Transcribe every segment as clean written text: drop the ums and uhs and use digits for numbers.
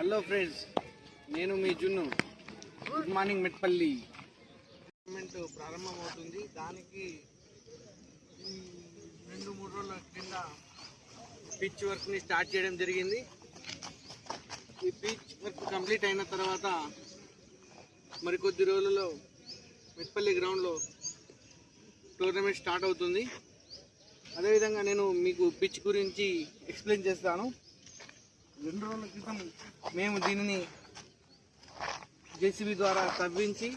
Hello friends, నేను మీ జున్ను. Good morning Metpally. Tournament ప్రారంభమవుతుంది. దానికి 2-3 రోజుల కింద పిచ్ వర్క్ని స్టార్ట్ చేయడం జరిగింది. ఈ పిచ్ వర్క్ కంప్లీట్ అయిన తర్వాత మరికొద్ది రోజుల్లో మెట్పల్లి గ్రౌండ్లో టోర్నమెంట్ స్టార్ట్ అవుతుంది. అదేవిధంగా నేను మీకు పిచ్ గురించి ఎక్స్ప్లెయిన్ చేస్తాను. 2 రోజుల క్రితం మేము దీనిని జేసీబీ ద్వారా తవ్వించి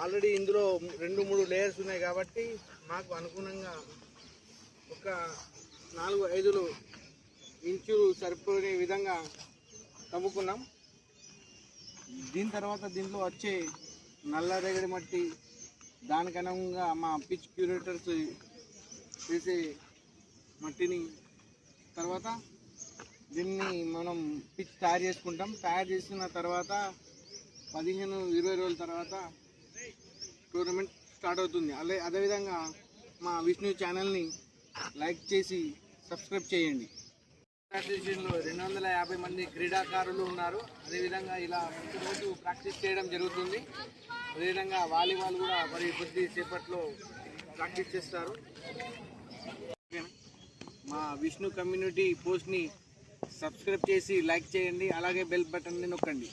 ఆల్రెడీ ఇందులో 2-3 లేయర్స్ ఉన్నాయి కాబట్టి మాకు అనుగుణంగా ఒక 4-5 ఇంచులు సరిపోయే విధంగా తవ్వుకున్నాం. దీని తర్వాత దీంట్లో వచ్చే నల్లరేగడి మట్టి, దానికి అనుగుణంగా మా పిచ్ క్యూరేటర్స్ చేసే మట్టిని తర్వాత దీన్ని మనం పిచ్ తయారు చేసుకుంటాం. తయారు చేసిన తర్వాత 15-20 రోజుల తర్వాత టోర్నమెంట్ స్టార్ట్ అవుతుంది. అదేవిధంగా మా విష్ణు ఛానల్ని లైక్ చేసి సబ్స్క్రైబ్ చేయండి. అసోసియేషన్లో 250 మంది క్రీడాకారులు ఉన్నారు. అదేవిధంగా ఇలా ప్రతిరోజు ప్రాక్టీస్ చేయడం జరుగుతుంది. అదేవిధంగా వాలీబాల్ కూడా మరి కొద్దిసేపట్లో ప్రాక్టీస్ చేస్తారు. మా విష్ణు కమ్యూనిటీ పోస్ట్ని సబ్స్క్రైబ్ చేసి లైక్ చేయండి. అలాగే బెల్ బటన్ని నొక్కండి.